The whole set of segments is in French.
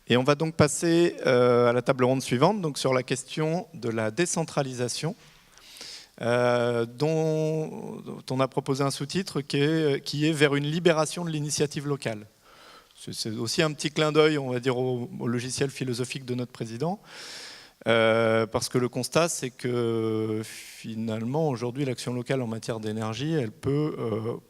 Et on va donc passer à la table ronde suivante, donc sur la question de la décentralisation, dont on a proposé un sous-titre qui est vers une libération de l'initiative locale. C'est aussi un petit clin d'œil, on va dire, au logiciel philosophique de notre président, parce que le constat, c'est que finalement, aujourd'hui, l'action locale en matière d'énergie, elle peut,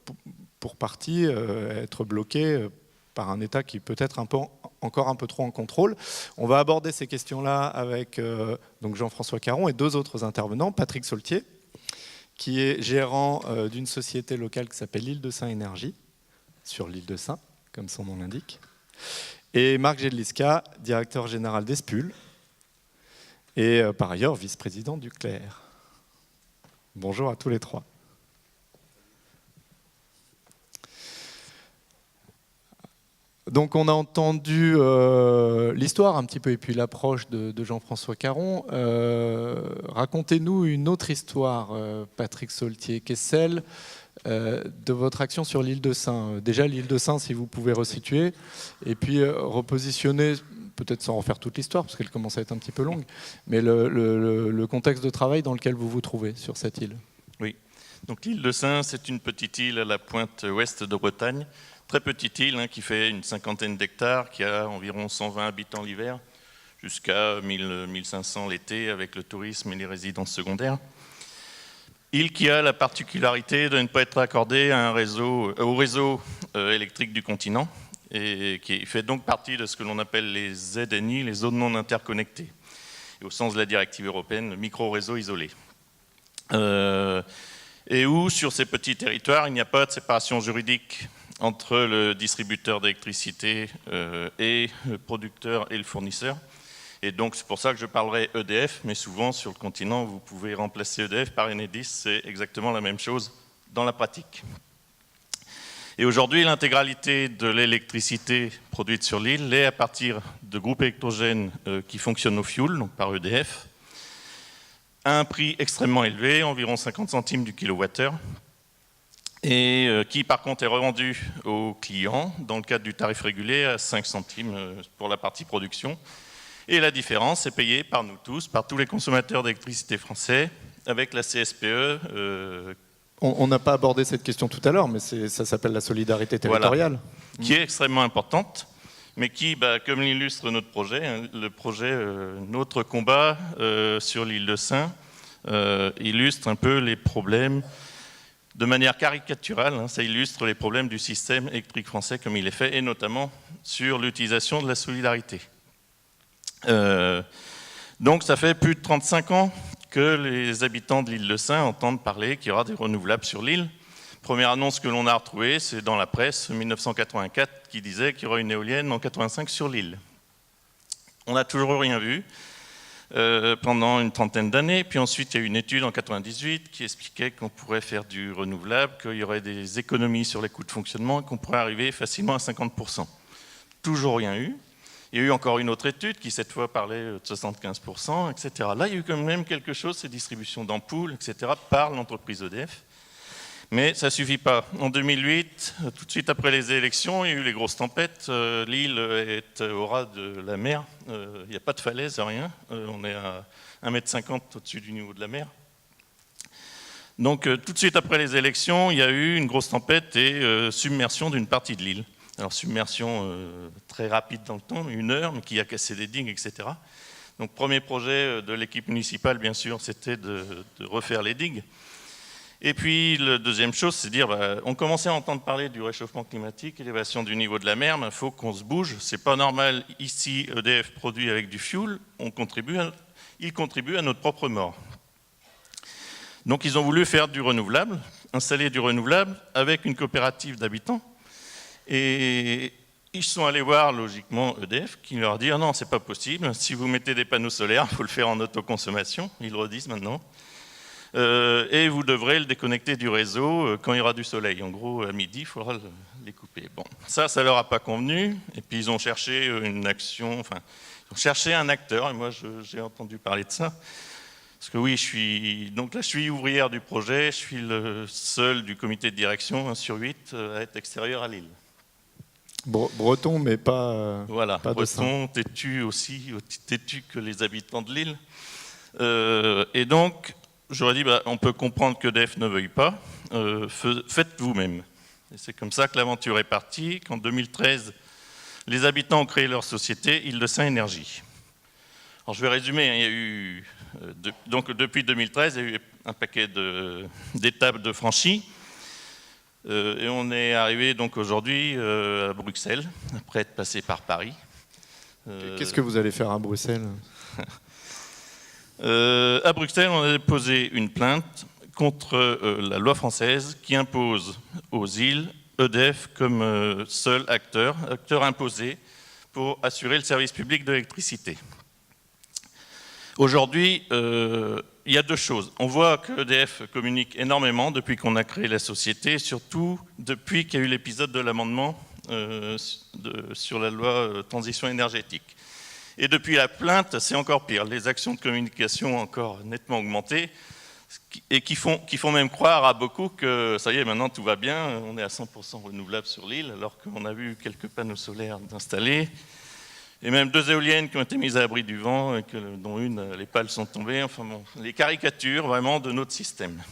pour partie, être bloquée par un État qui peut être encore un peu trop en contrôle. On va aborder ces questions-là avec donc Jean-François Caron et deux autres intervenants, Patrick Saultier, qui est gérant d'une société locale qui s'appelle l'Île-de-Saint Énergie, sur l'île de Saint, comme son nom l'indique, et Marc Jedliska, directeur général d'Espul, et par ailleurs vice-président du CLER. Bonjour à tous les trois. Donc on a entendu l'histoire un petit peu et puis l'approche de Jean-François Caron. Racontez-nous une autre histoire, Patrick Saultier, qui est celle de votre action sur l'île de Saint. Déjà l'île de Saint, si vous pouvez resituer, et puis repositionner, peut-être sans refaire toute l'histoire, parce qu'elle commence à être un petit peu longue, mais le contexte de travail dans lequel vous vous trouvez sur cette île. Oui, donc l'île de Saint, c'est une petite île à la pointe ouest de Bretagne, très petite île qui fait une cinquantaine d'hectares, qui a environ 120 habitants l'hiver, jusqu'à 1500 l'été avec le tourisme et les résidences secondaires. Île qui a la particularité de ne pas être accordée à au réseau électrique du continent et qui fait donc partie de ce que l'on appelle les ZNI, les zones non interconnectées, et au sens de la directive européenne, le micro-réseau isolé. Et où, sur ces petits territoires, il n'y a pas de séparation juridique entre le distributeur d'électricité et le producteur et le fournisseur. Et donc c'est pour ça que je parlerai EDF, mais souvent sur le continent, vous pouvez remplacer EDF par Enedis, c'est exactement la même chose dans la pratique. Et aujourd'hui, l'intégralité de l'électricité produite sur l'île est à partir de groupes électrogènes qui fonctionnent au fioul, donc par EDF, à un prix extrêmement élevé, environ 50 centimes du kilowattheure, et qui par contre est revendu aux clients dans le cadre du tarif régulé à 5 centimes pour la partie production. Et la différence est payée par nous tous, par tous les consommateurs d'électricité français, avec la CSPE. On n'a pas abordé cette question tout à l'heure, mais ça s'appelle la solidarité territoriale. Voilà, qui est extrêmement importante, mais qui, comme l'illustre notre projet, notre combat sur l'île de Saint, illustre un peu les problèmes de manière caricaturale. Ça illustre les problèmes du système électrique français comme il est fait, et notamment sur l'utilisation de la solidarité. Donc ça fait plus de 35 ans que les habitants de l'île de Saint entendent parler qu'il y aura des renouvelables sur l'île. Première annonce que l'on a retrouvée, c'est dans la presse 1984 qui disait qu'il y aura une éolienne en 85 sur l'île. On n'a toujours rien vu pendant une trentaine d'années. Puis ensuite, il y a eu une étude en 98 qui expliquait qu'on pourrait faire du renouvelable, qu'il y aurait des économies sur les coûts de fonctionnement et qu'on pourrait arriver facilement à 50%. Toujours rien eu. Il y a eu encore une autre étude qui, cette fois, parlait de 75%, etc. Là, il y a eu quand même quelque chose, ces distributions d'ampoules, etc., par l'entreprise EDF. Mais ça ne suffit pas. En 2008, tout de suite après les élections, il y a eu les grosses tempêtes. L'île est au ras de la mer. Il n'y a pas de falaise, rien. On est à 1,50 m au-dessus du niveau de la mer. Donc, tout de suite après les élections, il y a eu une grosse tempête et submersion d'une partie de l'île. Alors, submersion très rapide dans le temps, 1 heure, mais qui a cassé des digues, etc. Donc, premier projet de l'équipe municipale, bien sûr, c'était de refaire les digues. Et puis, la deuxième chose, c'est de dire, on commençait à entendre parler du réchauffement climatique, élévation du niveau de la mer, mais il faut qu'on se bouge. C'est pas normal, ici, EDF produit avec du fioul, il contribue à notre propre mort. Donc, ils ont voulu faire du renouvelable, installer du renouvelable avec une coopérative d'habitants. Et ils sont allés voir, logiquement, EDF, qui leur a dit « Ah non, c'est pas possible, si vous mettez des panneaux solaires, il faut le faire en autoconsommation. » Ils le redisent maintenant. Et vous devrez le déconnecter du réseau quand il y aura du soleil. En gros, à midi, il faudra les couper. Bon, ça ne leur a pas convenu. Et puis, ils ont cherché une action, enfin, ils ont cherché un acteur. Et moi, j'ai entendu parler de ça. Parce que oui, je suis ouvrière du projet, je suis le seul du comité de direction, 1 sur 8, à être extérieur à l'île. Breton, mais pas. Voilà, pas breton, têtu aussi têtu que les habitants de l'île. Et donc, j'aurais dit, on peut comprendre que EDF ne veuille pas, faites vous-même. Et c'est comme ça que l'aventure est partie, qu'en 2013, les habitants ont créé leur société Île-de-Saint Énergie. Alors je vais résumer, il y a eu, donc depuis 2013, il y a eu un paquet d'étapes de franchies. Et on est arrivé donc aujourd'hui à Bruxelles, après être passé par Paris. Qu'est-ce que vous allez faire à Bruxelles? À Bruxelles, on a déposé une plainte contre la loi française qui impose aux îles EDF comme seul acteur imposé pour assurer le service public de l'électricité. Aujourd'hui, il y a deux choses. On voit que EDF communique énormément depuis qu'on a créé la société, surtout depuis qu'il y a eu l'épisode de l'amendement sur la loi transition énergétique. Et depuis la plainte, c'est encore pire. Les actions de communication ont encore nettement augmenté et qui font même croire à beaucoup que ça y est, maintenant tout va bien, on est à 100% renouvelable sur l'île, alors qu'on a vu quelques panneaux solaires installés. Et même 2 éoliennes qui ont été mises à l'abri du vent, et dont une, les pales sont tombées. Enfin bon, les caricatures vraiment de notre système.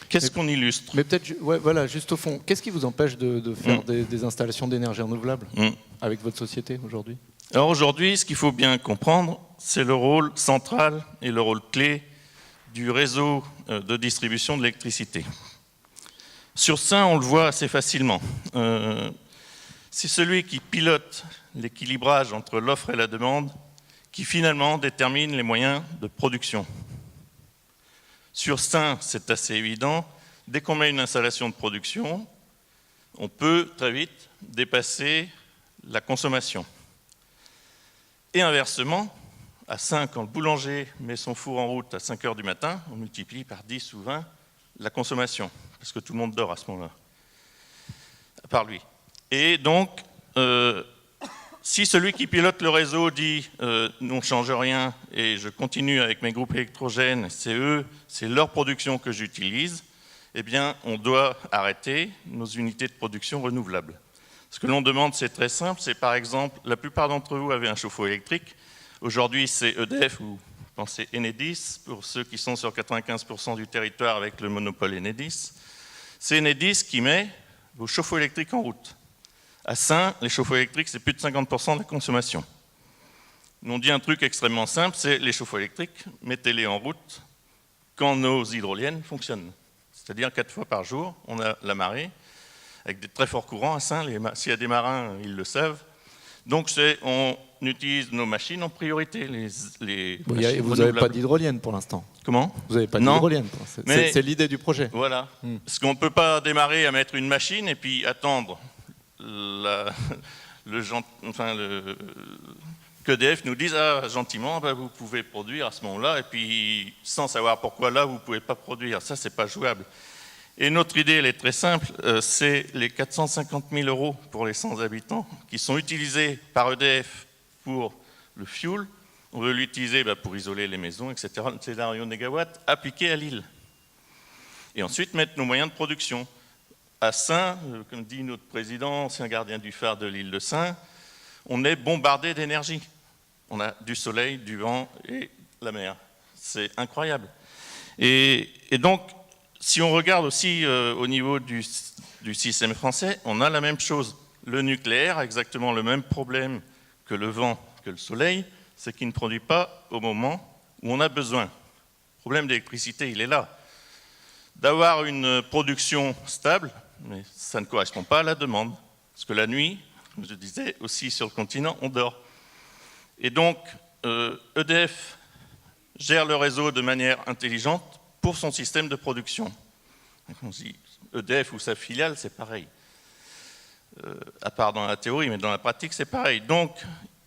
Qu'est-ce qu'on illustre? Mais peut-être, voilà, juste au fond, qu'est-ce qui vous empêche de faire des installations d'énergie renouvelable avec votre société aujourd'hui? Alors aujourd'hui, ce qu'il faut bien comprendre, c'est le rôle central et le rôle clé du réseau de distribution de l'électricité. Sur ça, on le voit assez facilement. C'est celui qui pilote l'équilibrage entre l'offre et la demande qui finalement détermine les moyens de production. Sur ça, c'est assez évident. Dès qu'on met une installation de production, on peut très vite dépasser la consommation. Et inversement, à 5, quand le boulanger met son four en route à 5 heures du matin, on multiplie par 10 ou 20 la consommation, parce que tout le monde dort à ce moment-là, à part lui. Et donc, si celui qui pilote le réseau dit « on ne change rien et je continue avec mes groupes électrogènes, c'est leur production que j'utilise », eh bien, on doit arrêter nos unités de production renouvelables. Ce que l'on demande, c'est très simple, c'est par exemple, la plupart d'entre vous avaient un chauffe-eau électrique. Aujourd'hui, c'est EDF ou pensez Enedis, pour ceux qui sont sur 95% du territoire avec le monopole Enedis. C'est Enedis qui met vos chauffe-eau électriques en route. À Saint, les chauffe-eau électriques, c'est plus de 50% de la consommation. On dit un truc extrêmement simple, c'est les chauffe-eau électriques, mettez-les en route quand nos hydroliennes fonctionnent. C'est-à-dire 4 fois par jour, on a la marée, avec des très forts courants à Saint. S'il y a des marins, ils le savent. Donc on utilise nos machines en priorité. Vous n'avez pas d'hydrolienne pour l'instant? Comment? Vous n'avez pas d'hydrolienne pour l'instant. C'est l'idée du projet. Voilà. Parce qu'on ne peut pas démarrer à mettre une machine et puis attendre qu'EDF nous dise gentiment, vous pouvez produire à ce moment-là, et puis sans savoir pourquoi là, vous ne pouvez pas produire. Ça, ce n'est pas jouable. Et notre idée, elle est très simple, c'est les 450 000 € pour les 100 habitants qui sont utilisés par EDF pour le fuel. On veut l'utiliser pour isoler les maisons, etc. Le scénario négawatt appliqué à l'île. Et ensuite, mettre nos moyens de production. À Saint, comme dit notre président, ancien gardien du phare de l'île de Saint, on est bombardé d'énergie. On a du soleil, du vent et la mer. C'est incroyable. Et donc, si on regarde aussi au niveau du système français, on a la même chose. Le nucléaire a exactement le même problème que le vent, que le soleil, c'est qu'il ne produit pas au moment où on a besoin. Le problème d'électricité, il est là. D'avoir une production stable, mais ça ne correspond pas à la demande. Parce que la nuit, comme je disais, aussi sur le continent, on dort. Et donc, EDF gère le réseau de manière intelligente pour son système de production. On dit EDF ou sa filiale, c'est pareil. À part dans la théorie, mais dans la pratique, c'est pareil. Donc,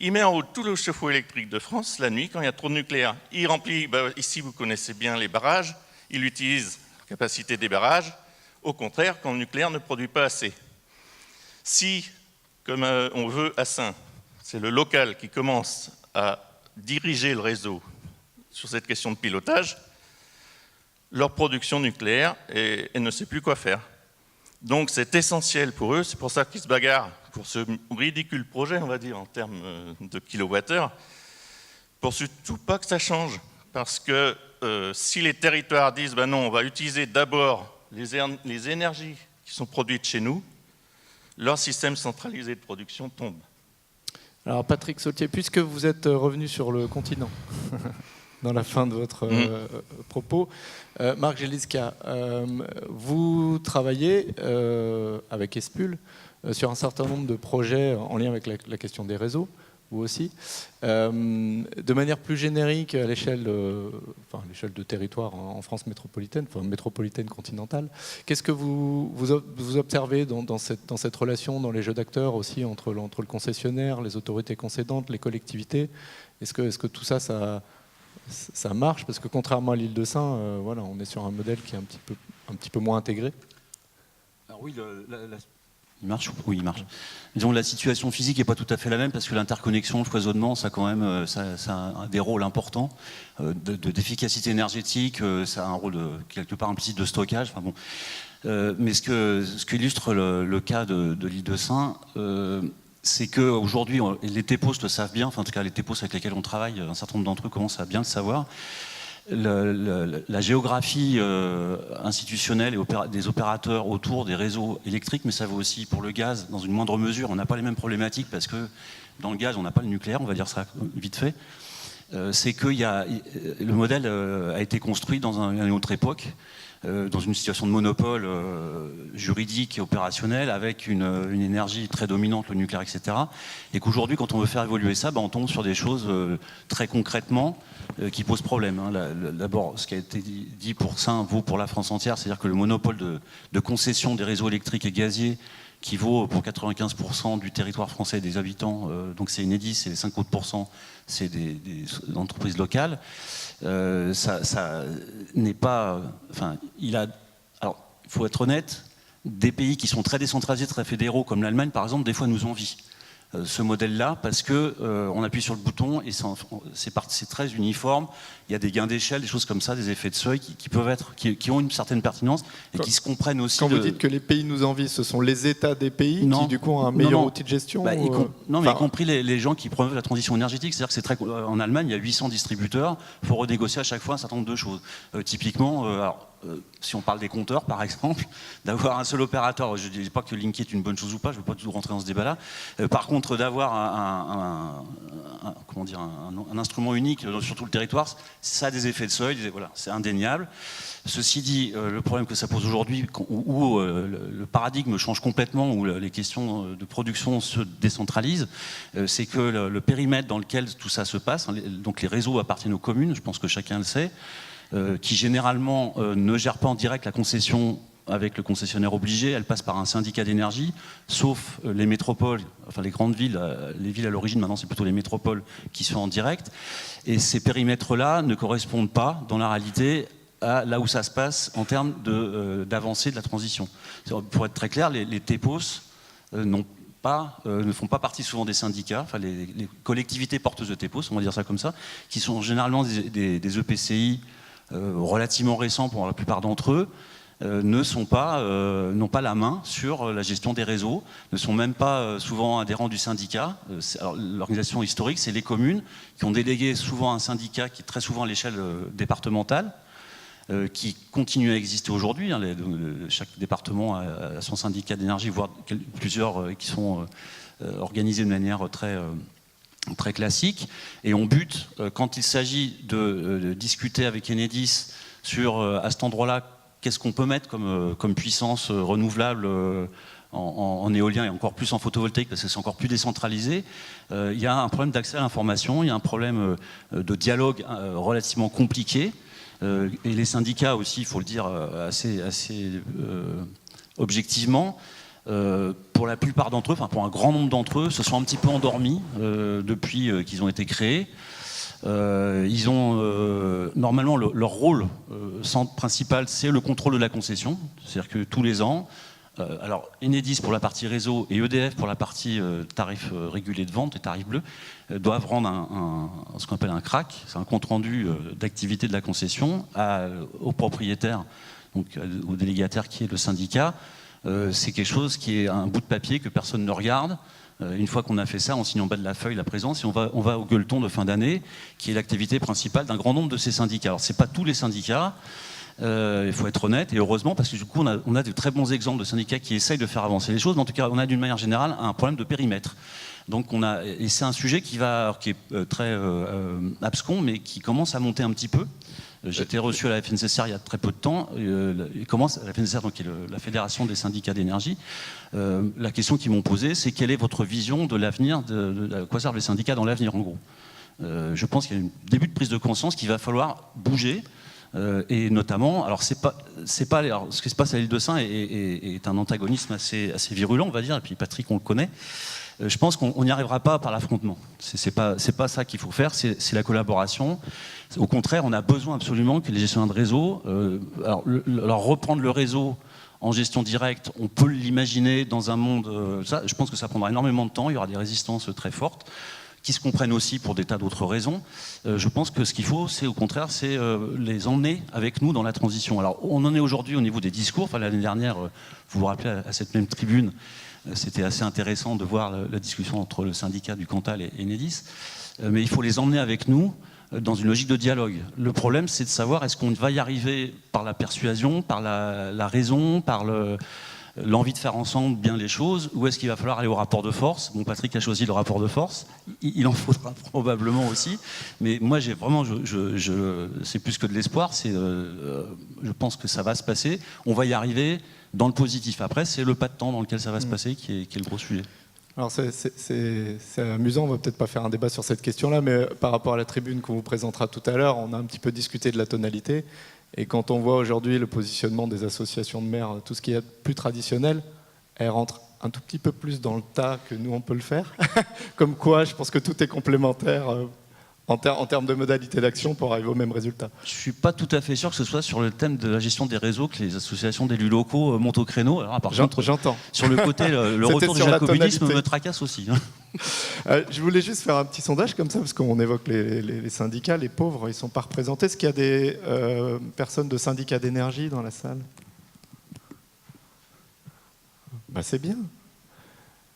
il met en route tout le chauffe-eau électrique de France la nuit quand il y a trop de nucléaire. Il remplit, ici vous connaissez bien les barrages, il utilise la capacité des barrages. Au contraire, quand le nucléaire ne produit pas assez. Si, comme on veut à Saint, c'est le local qui commence à diriger le réseau sur cette question de pilotage, leur production nucléaire, elle ne sait plus quoi faire. Donc c'est essentiel pour eux, c'est pour ça qu'ils se bagarrent pour ce ridicule projet, on va dire, en termes de kilowattheure, pour surtout pas que ça change. Parce que si les territoires disent ben non, on va utiliser d'abord les énergies qui sont produites chez nous, leur système centralisé de production tombe. Alors Patrick Saultier, puisque vous êtes revenu sur le continent, dans la fin de votre propos, Marc Géliska, vous travaillez avec Espul sur un certain nombre de projets en lien avec la question des réseaux, vous aussi. De manière plus générique à l'échelle de territoire en France métropolitaine, enfin métropolitaine continentale, qu'est-ce que vous observez dans cette relation, dans les jeux d'acteurs aussi, entre le concessionnaire, les autorités concédantes, les collectivités? Est-ce que tout ça, ça marche? Parce que contrairement à l'Île-de-Sein, voilà, on est sur un modèle qui est un petit peu moins intégré. Alors oui, il marche? Oui, il marche. Disons, la situation physique n'est pas tout à fait la même parce que l'interconnexion, le foisonnement, ça quand même, ça a des rôles importants d'efficacité énergétique, ça a un rôle quelque part implicite de stockage. Enfin, bon. Mais ce qu'illustre le cas de l'Île-de-Sein, c'est qu'aujourd'hui, les TEPOS le savent bien, enfin en tout cas les TEPOS avec lesquels on travaille, un certain nombre d'entre eux commencent à bien le savoir. La géographie institutionnelle et des opérateurs autour des réseaux électriques, mais ça vaut aussi pour le gaz dans une moindre mesure. On n'a pas les mêmes problématiques parce que dans le gaz, on n'a pas le nucléaire, on va dire ça vite fait. C'est que le modèle a été construit dans une autre époque, dans une situation de monopole juridique et opérationnel, avec une énergie très dominante, le nucléaire, etc. Et qu'aujourd'hui, quand on veut faire évoluer ça, on tombe sur des choses très concrètement qui posent problème. D'abord, ce qui a été dit pour ça vaut pour la France entière, c'est-à-dire que le monopole de concession des réseaux électriques et gaziers, qui vaut pour 95% du territoire français et des habitants, donc c'est Enedis, et les 5 autres pourcents, c'est des entreprises locales. Ça n'est pas... Enfin, alors, il faut être honnête, des pays qui sont très décentralisés, très fédéraux, comme l'Allemagne, par exemple, des fois nous envient ce modèle-là, parce qu'on appuie sur le bouton et c'est très uniforme. Il y a des gains d'échelle, des choses comme ça, des effets de seuil qui ont une certaine pertinence et qui se comprennent aussi. Quand vous dites que les pays nous envient, ce sont les États des pays qui du coup ont un meilleur outil de gestion Non, mais y compris les gens qui promeuvent la transition énergétique. C'est-à-dire que en Allemagne, il y a 800 distributeurs, il faut renégocier à chaque fois un certain nombre de choses. Typiquement, si on parle des compteurs, par exemple, d'avoir un seul opérateur, je ne dis pas que Linky est une bonne chose ou pas, je ne veux pas tout rentrer dans ce débat-là. Par contre, d'avoir un instrument unique sur tout le territoire, ça a des effets de seuil, voilà, c'est indéniable. Ceci dit, le problème que ça pose aujourd'hui, où le paradigme change complètement, où les questions de production se décentralisent, c'est que le périmètre dans lequel tout ça se passe, donc les réseaux appartiennent aux communes, je pense que chacun le sait, qui généralement ne gèrent pas en direct la concession avec le concessionnaire obligé, elle passe par un syndicat d'énergie, sauf les métropoles, enfin les grandes villes, les villes à l'origine, maintenant c'est plutôt les métropoles qui sont en direct, et ces périmètres-là ne correspondent pas, dans la réalité, à là où ça se passe en termes d'avancée de la transition. Pour être très clair, les TEPOS ne font pas partie souvent des syndicats, enfin les collectivités porteuses de TEPOS, on va dire ça comme ça, qui sont généralement des EPCI relativement récents pour la plupart d'entre eux, n'ont pas la main sur la gestion des réseaux, ne sont même pas souvent adhérents du syndicat. L'organisation historique, c'est les communes qui ont délégué souvent un syndicat qui est très souvent à l'échelle départementale, qui continue à exister aujourd'hui. Chaque département a son syndicat d'énergie, voire plusieurs qui sont organisés de manière très classique. Et on bute, quand il s'agit de discuter avec Enedis sur, à cet endroit-là, qu'est-ce qu'on peut mettre comme puissance renouvelable en éolien et encore plus en photovoltaïque, parce que c'est encore plus décentralisé, il y a un problème d'accès à l'information, il y a un problème de dialogue relativement compliqué. Et les syndicats aussi, il faut le dire assez objectivement, pour la plupart d'entre eux, enfin pour un grand nombre d'entre eux, se sont un petit peu endormis depuis qu'ils ont été créés. Ils ont normalement leur rôle principal, c'est le contrôle de la concession, c'est-à-dire que tous les ans, alors Enedis pour la partie réseau et EDF pour la partie tarif régulé de vente et tarif bleu doivent rendre ce qu'on appelle un CRAC, c'est un compte rendu d'activité de la concession au propriétaire, donc au délégataire qui est le syndicat, c'est quelque chose qui est un bout de papier que personne ne regarde. Une fois qu'on a fait ça, on signe en bas de la feuille la présence et on va au gueuleton de fin d'année, qui est l'activité principale d'un grand nombre de ces syndicats. Alors, ce n'est pas tous les syndicats, il faut être honnête, et heureusement, parce que du coup, on a de très bons exemples de syndicats qui essayent de faire avancer les choses, mais en tout cas, on a d'une manière générale un problème de périmètre. Donc et c'est un sujet qui est très abscon, mais qui commence à monter un petit peu. J'ai été reçu à la FNCSR il y a très peu de temps. La FNCSR, donc, qui est la Fédération des syndicats d'énergie. La question qu'ils m'ont posée, c'est quelle est votre vision de l'avenir, de quoi servent les syndicats dans l'avenir, en gros. Je pense qu'il y a un début de prise de conscience qu'il va falloir bouger. Et notamment, alors ce qui se passe à l'île de Sein est un antagonisme assez virulent, on va dire, et puis Patrick, on le connaît. Je pense qu'on n'y arrivera pas par l'affrontement. C'est pas ça qu'il faut faire, c'est la collaboration. Au contraire, on a besoin absolument que les gestionnaires de réseau, alors reprendre le réseau en gestion directe, on peut l'imaginer dans un monde, je pense que ça prendra énormément de temps, il y aura des résistances très fortes, qui se comprennent aussi pour des tas d'autres raisons. Je pense que ce qu'il faut, c'est au contraire, c'est les emmener avec nous dans la transition. Alors, on en est aujourd'hui au niveau des discours. Enfin, l'année dernière, vous vous rappelez, à cette même tribune, c'était assez intéressant de voir la discussion entre le syndicat du Cantal et Enedis. Mais il faut les emmener avec nous dans une logique de dialogue. Le problème, c'est de savoir est-ce qu'on va y arriver par la persuasion, par la raison, par l'envie de faire ensemble bien les choses, ou est-ce qu'il va falloir aller au rapport de force? Bon, Patrick a choisi le rapport de force, il en faudra probablement aussi, mais moi j'ai vraiment, c'est plus que de l'espoir, je pense que ça va se passer, on va y arriver dans le positif. Après, c'est le pas de temps dans lequel ça va se passer qui est le gros sujet. Alors c'est amusant, on va peut-être pas faire un débat sur cette question-là, mais par rapport à la tribune qu'on vous présentera tout à l'heure, on a un petit peu discuté de la tonalité. Et quand on voit aujourd'hui le positionnement des associations de maires, tout ce qui est plus traditionnel, elles rentrent un tout petit peu plus dans le tas que nous on peut le faire. Comme quoi, je pense que tout est complémentaire en termes de modalités d'action pour arriver au même résultat. Je ne suis pas tout à fait sûr que ce soit sur le thème de la gestion des réseaux que les associations d'élus locaux montent au créneau. Alors, par contre, j'entends. Sur le côté, le retour du jacobinisme me tracasse aussi. Je voulais juste faire un petit sondage comme ça, parce qu'on évoque les syndicats, les pauvres, ils ne sont pas représentés. Est-ce qu'il y a des personnes de syndicats d'énergie dans la salle? C'est bien.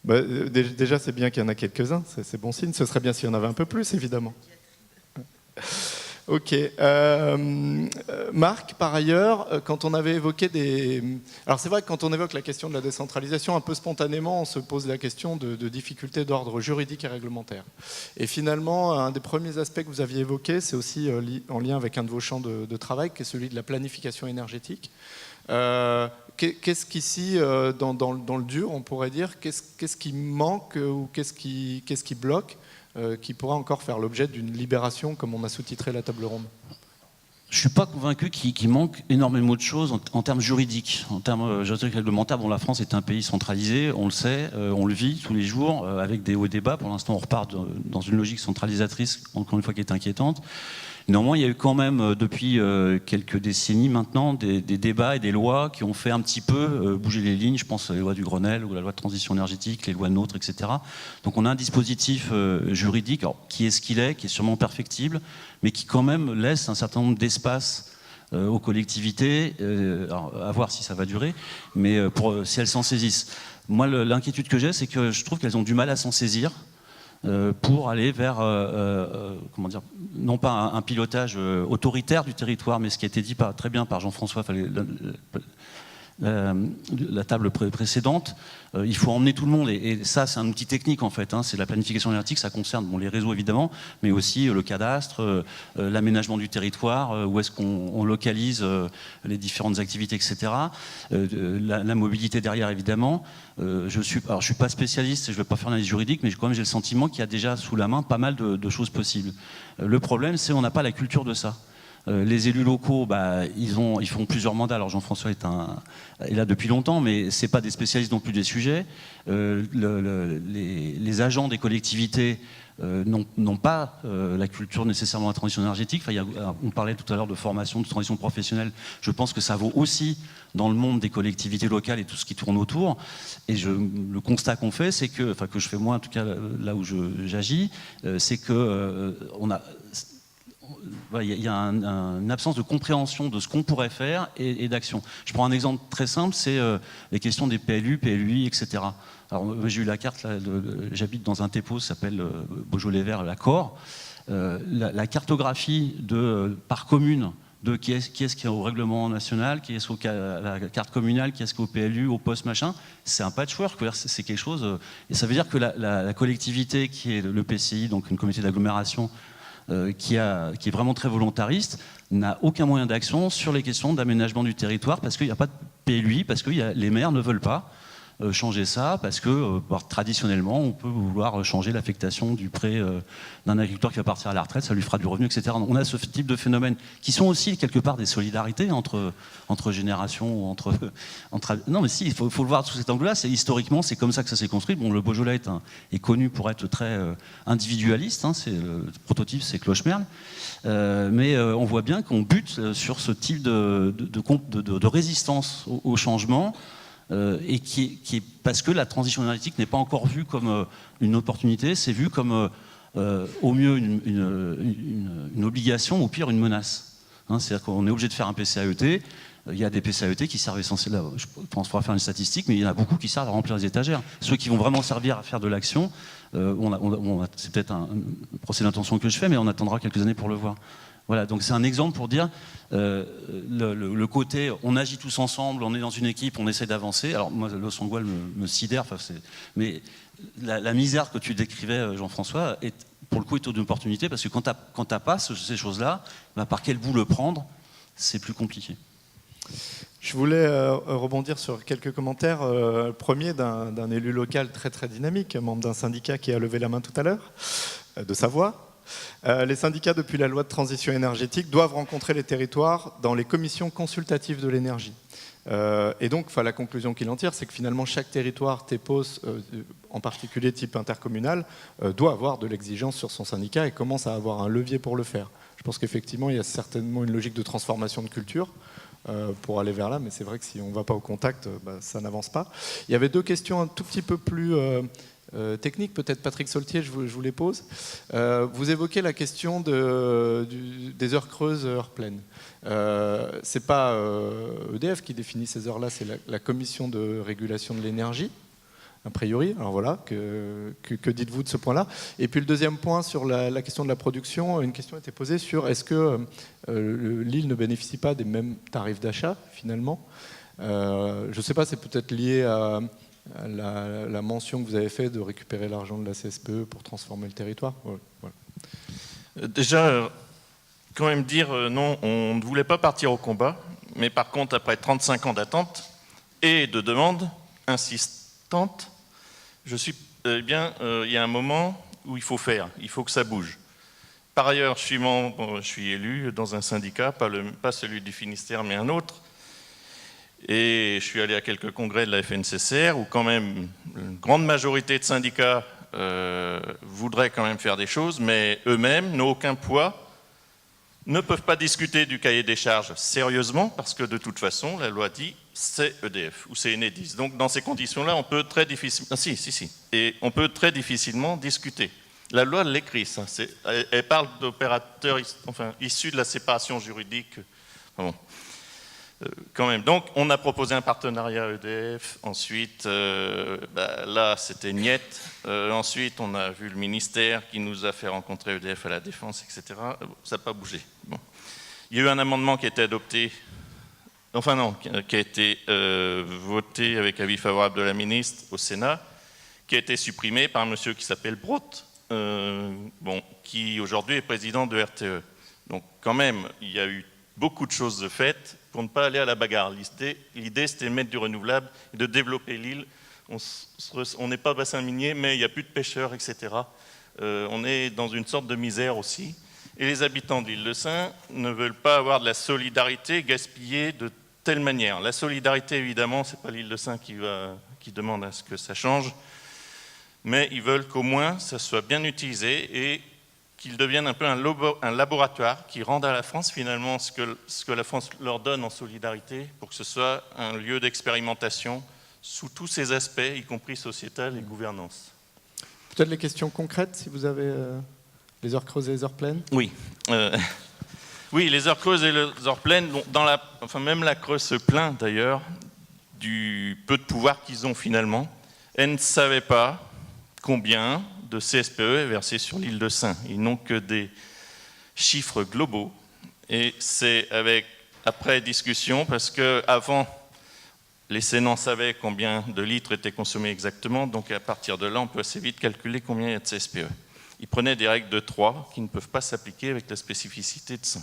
Déjà, c'est bien qu'il y en a quelques-uns, c'est bon signe. Ce serait bien s'il y en avait un peu plus, évidemment. Ok. Marc, par ailleurs, quand on avait évoqué Alors c'est vrai que quand on évoque la question de la décentralisation, un peu spontanément, on se pose la question de difficultés d'ordre juridique et réglementaire. Et finalement, un des premiers aspects que vous aviez évoqué, c'est aussi en lien avec un de vos champs de travail, qui est celui de la planification énergétique. Qu'est-ce qu'ici, dans le dur, on pourrait dire, qu'est-ce qui manque ou qu'est-ce qui bloque qui pourra encore faire l'objet d'une libération, comme on a sous-titré la table ronde? Je ne suis pas convaincu qu'il manque énormément de choses en termes juridiques, en termes juridiques réglementaires. Bon, la France est un pays centralisé, on le sait, on le vit tous les jours, avec des hauts et des bas. Pour l'instant, on repart dans une logique centralisatrice, encore une fois, qui est inquiétante. Néanmoins, il y a eu quand même, depuis quelques décennies maintenant, des débats et des lois qui ont fait un petit peu bouger les lignes. Je pense à la loi du Grenelle ou la loi de transition énergétique, les lois NOTRe, etc. Donc on a un dispositif juridique qui est ce qu'il est, qui est sûrement perfectible, mais qui quand même laisse un certain nombre d'espace aux collectivités, à voir si ça va durer, mais si elles s'en saisissent. Moi, l'inquiétude que j'ai, c'est que je trouve qu'elles ont du mal à s'en saisir. Pour aller vers, comment dire, non pas un pilotage autoritaire du territoire, mais ce qui a été dit très bien par Jean-François, la table précédente, il faut emmener tout le monde, et ça c'est un outil technique en fait, c'est la planification énergétique, ça concerne les réseaux évidemment, mais aussi le cadastre, l'aménagement du territoire, où est-ce qu'on localise les différentes activités, etc. La mobilité derrière évidemment. Je suis pas spécialiste, je ne vais pas faire une analyse juridique, mais quand même j'ai le sentiment qu'il y a déjà sous la main pas mal de choses possibles. Le problème, c'est qu'on n'a pas la culture de ça. Les élus locaux, ils font plusieurs mandats. Alors Jean-François est là depuis longtemps, mais ce n'est pas des spécialistes non plus des sujets. Les agents des collectivités n'ont pas la culture nécessairement de la transition énergétique. On parlait tout à l'heure de formation, de transition professionnelle. Je pense que ça vaut aussi dans le monde des collectivités locales et tout ce qui tourne autour. Et le constat qu'on fait, c'est que je fais moi en tout cas là où j'agis, c'est que il y a une absence de compréhension de ce qu'on pourrait faire et d'action. Je prends un exemple très simple, c'est les questions des PLU, PLUI, etc. Alors, j'ai eu la carte, j'habite dans un dépôt qui s'appelle Beaujolais-Vert, l'Accord. La cartographie par commune de qui est-ce qui est au règlement national, qui est-ce à la carte communale, qui est-ce au PLU, au poste machin, c'est un patchwork, c'est quelque chose. Et ça veut dire que la collectivité qui est le PCI, donc une communauté d'agglomération, qui est vraiment très volontariste, n'a aucun moyen d'action sur les questions d'aménagement du territoire parce qu'il n'y a pas de PLUI, parce que les maires ne veulent pas changer ça, parce que traditionnellement, on peut vouloir changer l'affectation du prêt d'un agriculteur qui va partir à la retraite, ça lui fera du revenu, etc. Donc, on a ce type de phénomènes qui sont aussi quelque part des solidarités entre générations, non mais si, il faut le voir sous cet angle-là. Historiquement, c'est comme ça que ça s'est construit. Bon, le Beaujolais est connu pour être très individualiste. Le prototype, c'est Clochemerle. Mais on voit bien qu'on bute sur ce type de résistance au changement. Et qui est parce que la transition énergétique n'est pas encore vue comme une opportunité, c'est vu comme au mieux une obligation, au pire une menace. C'est-à-dire qu'on est obligé de faire un PCAET. Il y a des PCAET qui servent essentiellement, je pense qu'on pourra faire une statistique, mais il y en a beaucoup qui servent à remplir les étagères. Ceux qui vont vraiment servir à faire de l'action, c'est peut-être un procès d'intention que je fais, mais on attendra quelques années pour le voir. Voilà, donc c'est un exemple pour dire le côté on agit tous ensemble, on est dans une équipe, on essaie d'avancer. Alors moi, le Songwall me sidère, mais la misère que tu décrivais, Jean-François, pour le coup est une opportunité parce que quand t'as pas ces choses-là, par quel bout le prendre, c'est plus compliqué. Je voulais rebondir sur quelques commentaires. Premier d'un élu local très très dynamique, membre d'un syndicat qui a levé la main tout à l'heure, de Savoie. Les syndicats, depuis la loi de transition énergétique, doivent rencontrer les territoires dans les commissions consultatives de l'énergie. Et donc, la conclusion qu'il en tire, c'est que finalement, chaque territoire, TEPOS, en particulier type intercommunal, doit avoir de l'exigence sur son syndicat et commence à avoir un levier pour le faire. Je pense qu'effectivement, il y a certainement une logique de transformation de culture pour aller vers là, mais c'est vrai que si on ne va pas au contact, ça n'avance pas. Il y avait deux questions un tout petit peu plus techniques, peut-être Patrick Soltier, je vous les pose. Vous évoquez la question des heures creuses, heures pleines. C'est pas EDF qui définit ces heures-là, c'est la commission de régulation de l'énergie, a priori. Alors voilà, que dites-vous de ce point-là? Et puis le deuxième point sur la question de la production, une question a été posée sur est-ce que l'île ne bénéficie pas des mêmes tarifs d'achat finalement? Je ne sais pas, c'est peut-être lié à la mention que vous avez faite de récupérer l'argent de la CSPE pour transformer le territoire. Voilà. Déjà, quand même dire non, on ne voulait pas partir au combat, mais par contre, après 35 ans d'attente et de demande insistante, il y a un moment où il faut faire, il faut que ça bouge. Par ailleurs, je suis élu dans un syndicat, pas celui du Finistère, mais un autre. Et je suis allé à quelques congrès de la FNCCR où quand même une grande majorité de syndicats voudraient quand même faire des choses, mais eux-mêmes n'ont aucun poids, ne peuvent pas discuter du cahier des charges sérieusement parce que de toute façon, la loi dit c'est EDF ou c'est Enedis. Donc dans ces conditions-là, on peut très difficilement... Et on peut très difficilement discuter. La loi l'écrit, ça. Elle parle d'opérateurs issus de la séparation juridique. Bon. Quand même. Donc, on a proposé un partenariat EDF. Ensuite, là, c'était niet. Ensuite, on a vu le ministère qui nous a fait rencontrer EDF à la Défense, etc. Ça n'a pas bougé. Bon. Il y a eu un amendement qui a été adopté, qui a été voté avec avis favorable de la ministre au Sénat, qui a été supprimé par un monsieur qui s'appelle Brotte, qui aujourd'hui est président de RTE. Donc, quand même, il y a eu beaucoup de choses faites pour ne pas aller à la bagarre. L'idée, c'était de mettre du renouvelable et de développer l'île. On n'est pas bassin minier, mais il n'y a plus de pêcheurs, etc. On est dans une sorte de misère aussi. Et les habitants de l'île de Sein ne veulent pas avoir de la solidarité gaspillée de telle manière. La solidarité, évidemment, ce n'est pas l'île de Sein qui demande à ce que ça change, mais ils veulent qu'au moins ça soit bien utilisé et qu'ils deviennent un peu un laboratoire qui rende à la France finalement ce que la France leur donne en solidarité pour que ce soit un lieu d'expérimentation sous tous ses aspects, y compris sociétal et gouvernance. Peut-être les questions concrètes, si vous avez Les heures creuses et les heures pleines? Oui. Oui, les heures creuses et les heures pleines, même la Creuse se plaint d'ailleurs du peu de pouvoir qu'ils ont finalement. Elle ne savait pas combien de CSPE est versé sur l'île de Sein. Ils n'ont que des chiffres globaux. Et c'est après discussion, parce qu'avant, les Sénans savaient combien de litres étaient consommés exactement, donc à partir de là, on peut assez vite calculer combien il y a de CSPE. Ils prenaient des règles de 3 qui ne peuvent pas s'appliquer avec la spécificité de Sein.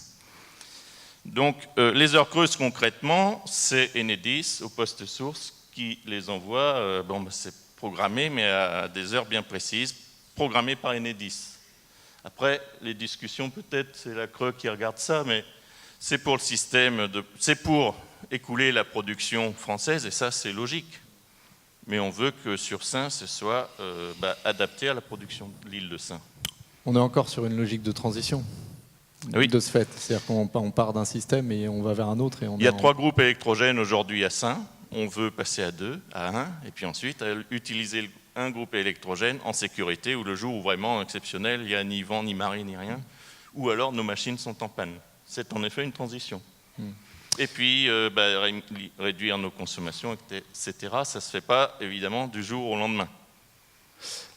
Donc, les heures creuses, concrètement, c'est Enedis, au poste source, qui les envoie, c'est programmé, mais à des heures bien précises, programmées par Enedis. Après, les discussions, peut-être, c'est la Creux qui regarde ça, mais c'est pour le système, c'est pour écouler la production française, et ça, c'est logique. Mais on veut que sur Sein, ce soit adapté à la production de l'île de Sein. On est encore sur une logique de transition. Oui. De ce fait, c'est-à-dire qu'on part d'un système et on va vers un autre. Il y a 3 groupes électrogènes aujourd'hui à Sein. On veut passer à 2, à 1, et puis ensuite utiliser un groupe électrogène en sécurité, ou le jour où vraiment exceptionnel, il n'y a ni vent, ni marée, ni rien, ou alors nos machines sont en panne. C'est en effet une transition. Et puis, réduire nos consommations, etc., ça ne se fait pas, évidemment, du jour au lendemain.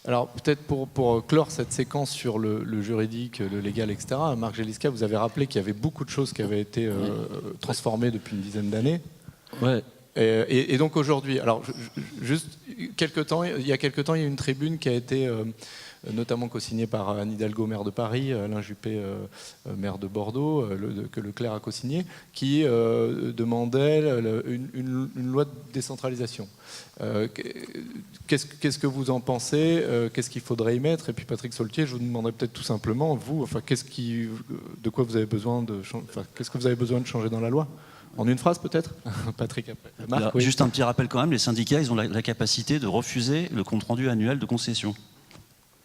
Alors, peut-être pour clore cette séquence sur le juridique, le légal, etc., Marc Géliska, vous avez rappelé qu'il y avait beaucoup de choses qui avaient été transformées depuis une dizaine d'années. Ouais. Et donc aujourd'hui, alors juste il y a quelques temps, il y a eu une tribune qui a été notamment co-signée par Anne Hidalgo, maire de Paris, Alain Juppé, maire de Bordeaux, que Leclerc a co-signé, qui demandait une loi de décentralisation. Qu'est-ce que vous en pensez? Qu'est-ce qu'il faudrait y mettre? Et puis Patrick Saultier, je vous demanderais peut-être tout simplement, vous, de quoi vous avez besoin qu'est-ce que vous avez besoin de changer dans la loi? En une phrase peut-être? Patrick après. Marc, Alors, oui. Juste un petit rappel quand même, les syndicats, ils ont la capacité de refuser le compte-rendu annuel de concession.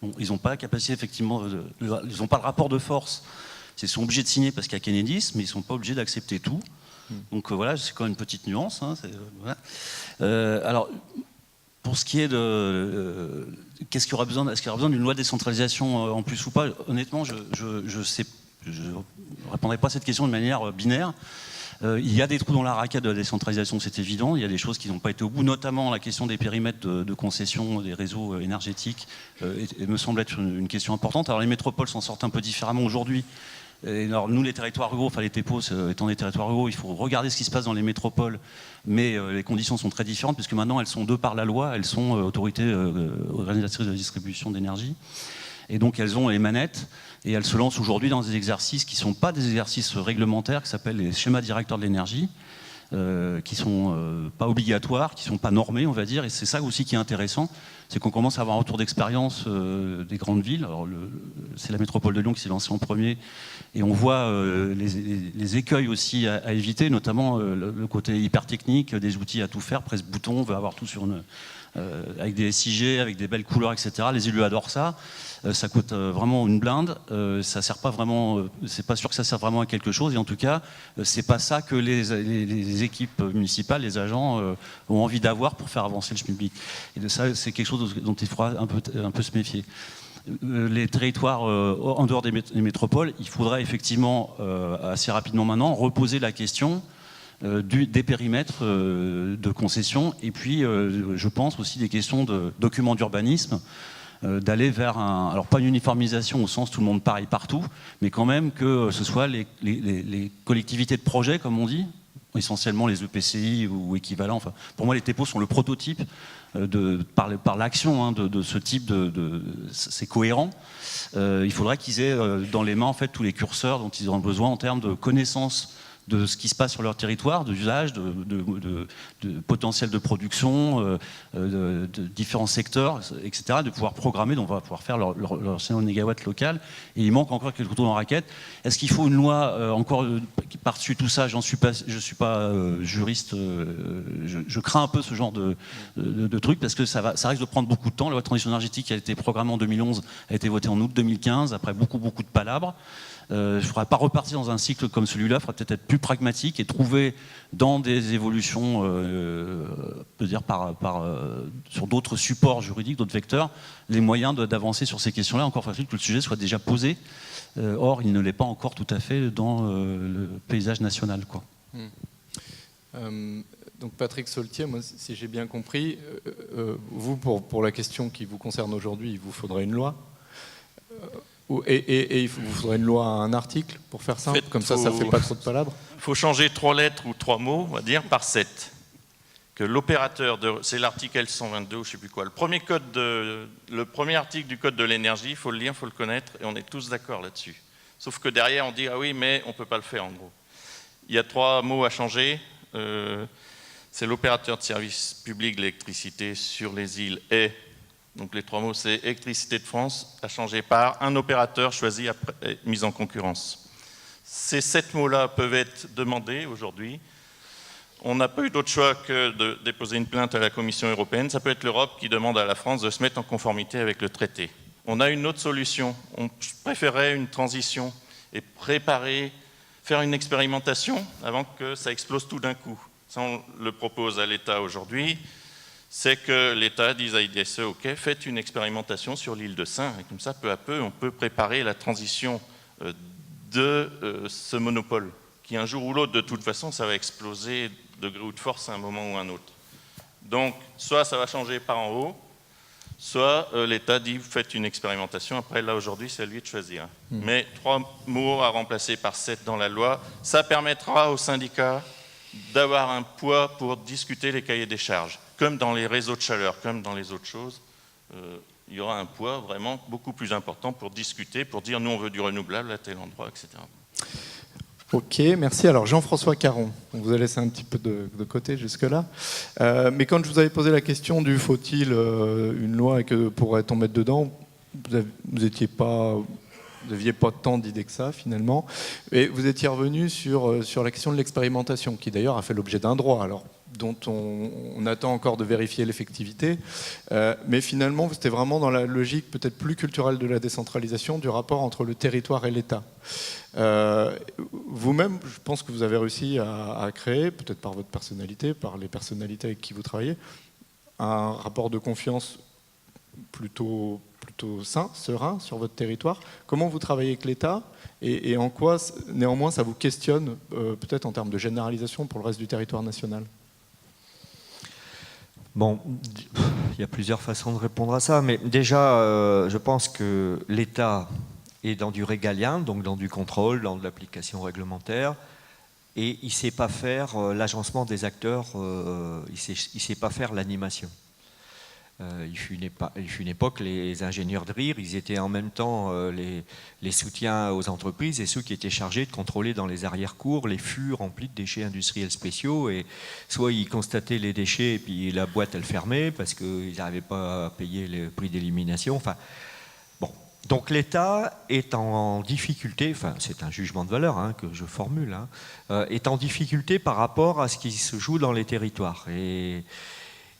Bon, ils n'ont pas la capacité, effectivement, ils n'ont pas le rapport de force. Ils sont obligés de signer parce qu'il y a Kennedy, mais ils ne sont pas obligés d'accepter tout. Donc voilà, c'est quand même une petite nuance. Hein, voilà. Alors, pour ce qui est de... est-ce qu'il y aura besoin d'une loi de décentralisation en plus ou pas? Honnêtement, je ne répondrai pas à cette question de manière binaire. Il y a des trous dans la raquette de la décentralisation, c'est évident. Il y a des choses qui n'ont pas été au bout, notamment la question des périmètres de concession des réseaux énergétiques, me semble être une question importante. Alors les métropoles s'en sortent un peu différemment aujourd'hui. Et alors nous, les territoires ruraux, enfin les TEPOS étant des territoires ruraux, il faut regarder ce qui se passe dans les métropoles, mais les conditions sont très différentes, puisque maintenant elles sont de par la loi, elles sont autorités organisatrices de distribution d'énergie. Et donc elles ont les manettes, et elles se lancent aujourd'hui dans des exercices qui ne sont pas des exercices réglementaires, qui s'appellent les schémas directeurs de l'énergie, qui ne sont pas obligatoires, qui ne sont pas normés, on va dire. Et c'est ça aussi qui est intéressant, c'est qu'on commence à avoir un retour d'expérience des grandes villes. Alors c'est la métropole de Lyon qui s'est lancée en premier, et on voit les écueils aussi à éviter, notamment le côté hyper technique, des outils à tout faire, presse-bouton, on veut avoir tout sur avec des SIG, avec des belles couleurs, etc. Les élus adorent ça. Ça coûte vraiment une blinde. Ça sert pas vraiment. C'est pas sûr que ça serve vraiment à quelque chose. Et en tout cas, c'est pas ça que les équipes municipales, les agents ont envie d'avoir pour faire avancer le schmilblick. Et de ça, c'est quelque chose dont il faudra un peu se méfier. Les territoires en dehors des métropoles, il faudrait effectivement assez rapidement maintenant reposer la question des périmètres de concession, et puis je pense aussi des questions de documents d'urbanisme, d'aller vers alors pas une uniformisation au sens tout le monde pareil partout, mais quand même que ce soit les collectivités de projet, comme on dit, essentiellement les EPCI ou équivalents. Enfin, pour moi, les TEPO sont le prototype par l'action de ce type c'est cohérent. Il faudrait qu'ils aient dans les mains en fait tous les curseurs dont ils ont besoin en termes de connaissances de ce qui se passe sur leur territoire, d'usage, de potentiel de production, de différents secteurs, etc., de pouvoir programmer, donc on va pouvoir faire leur 100 mégawatts local. Et il manque encore quelques couteaux dans la raquette. Est-ce qu'il faut une loi encore par-dessus tout ça? Je ne suis pas juriste, je crains un peu ce genre de truc, parce que ça risque de prendre beaucoup de temps. La loi de transition énergétique qui a été programmée en 2011 a été votée en août 2015, après beaucoup de palabres. Il ne faudra pas repartir dans un cycle comme celui-là, il faudra peut-être être plus plus pragmatique et trouver dans des évolutions, dire sur d'autres supports juridiques, d'autres vecteurs, les moyens d'avancer sur ces questions-là. Encore faut-il que le sujet soit déjà posé. Or, il ne l'est pas encore tout à fait dans le paysage national, quoi. Donc Patrick Saultier, moi, si j'ai bien compris, vous, pour la question qui vous concerne aujourd'hui, il vous faudrait une loi. Et il vous faudrait une loi à un article pour faire simple, comme ça ne fait pas trop de palabres. Il faut changer 3 lettres ou 3 mots, on va dire, par 7. Que l'opérateur, c'est l'article L122 ou je ne sais plus quoi, le premier article du Code de l'énergie, il faut le lire, il faut le connaître, et on est tous d'accord là-dessus. Sauf que derrière, on dit, ah oui, mais on ne peut pas le faire, en gros. Il y a 3 mots à changer. C'est l'opérateur de service public de l'électricité sur les îles est, donc les 3 mots, c'est Électricité de France, à changer par un opérateur choisi après mise en concurrence. Ces 7 mots-là peuvent être demandés aujourd'hui. On n'a pas eu d'autre choix que de déposer une plainte à la Commission européenne. Ça peut être l'Europe qui demande à la France de se mettre en conformité avec le traité. On a une autre solution. On préférait une transition et faire une expérimentation avant que ça explose tout d'un coup. Ça, on le propose à l'État aujourd'hui. C'est que l'État dise à IDSE, OK, faites une expérimentation sur l'île de Sein. Et comme ça, peu à peu, on peut préparer la transition de ce monopole, qui un jour ou l'autre, de toute façon, ça va exploser de gré ou de force à un moment ou un autre. Donc, soit ça va changer par en haut, soit l'État dit, faites une expérimentation. Après, là, aujourd'hui, c'est à lui de choisir. Mais 3 mots à remplacer par 7 dans la loi, ça permettra aux syndicats d'avoir un poids pour discuter les cahiers des charges. Comme dans les réseaux de chaleur, comme dans les autres choses, il y aura un poids vraiment beaucoup plus important pour discuter, pour dire nous on veut du renouvelable à tel endroit, etc. Ok, merci. Alors Jean-François Caron, on vous a laissé un petit peu de côté jusque-là. Mais quand je vous avais posé la question du faut-il une loi et que pourrait-on mettre dedans, vous n'aviez pas tant d'idées que ça finalement. Et vous étiez revenu sur la question de l'expérimentation, qui d'ailleurs a fait l'objet d'un droit, alors, dont on attend encore de vérifier l'effectivité. Mais finalement, c'était vraiment dans la logique peut-être plus culturelle de la décentralisation, du rapport entre le territoire et l'État. Vous-même, je pense que vous avez réussi à créer, peut-être par votre personnalité, par les personnalités avec qui vous travaillez, un rapport de confiance plutôt sain, serein sur votre territoire. Comment vous travaillez avec l'État et en quoi, néanmoins, ça vous questionne peut-être en termes de généralisation pour le reste du territoire national? Bon, il y a plusieurs façons de répondre à ça, mais déjà, je pense que l'État est dans du régalien, donc dans du contrôle, dans de l'application réglementaire, et il ne sait pas faire l'agencement des acteurs, il ne sait pas faire l'animation. Il fut une époque, les ingénieurs de RIR, ils étaient en même temps les soutiens aux entreprises et ceux qui étaient chargés de contrôler dans les arrière-cours les fûts remplis de déchets industriels spéciaux. Et soit ils constataient les déchets et puis la boîte elle fermait parce qu'ils n'arrivaient pas à payer le prix d'élimination. Enfin, bon. Donc l'État est en difficulté, enfin c'est un jugement de valeur que je formule, est en difficulté par rapport à ce qui se joue dans les territoires.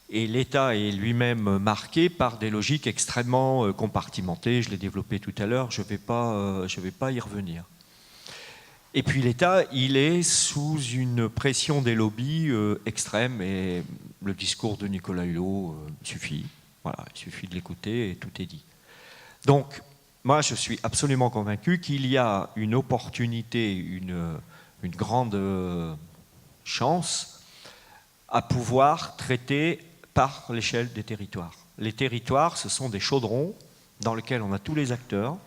Et l'État est lui-même marqué par des logiques extrêmement compartimentées. Je l'ai développé tout à l'heure, je vais pas y revenir. Et puis l'État, il est sous une pression des lobbies extrême et le discours de Nicolas Hulot suffit. Voilà, il suffit de l'écouter et tout est dit. Donc, moi, je suis absolument convaincu qu'il y a une opportunité, une grande chance à pouvoir traiter par l'échelle des territoires. Les territoires, ce sont des chaudrons dans lesquels on a tous les acteurs,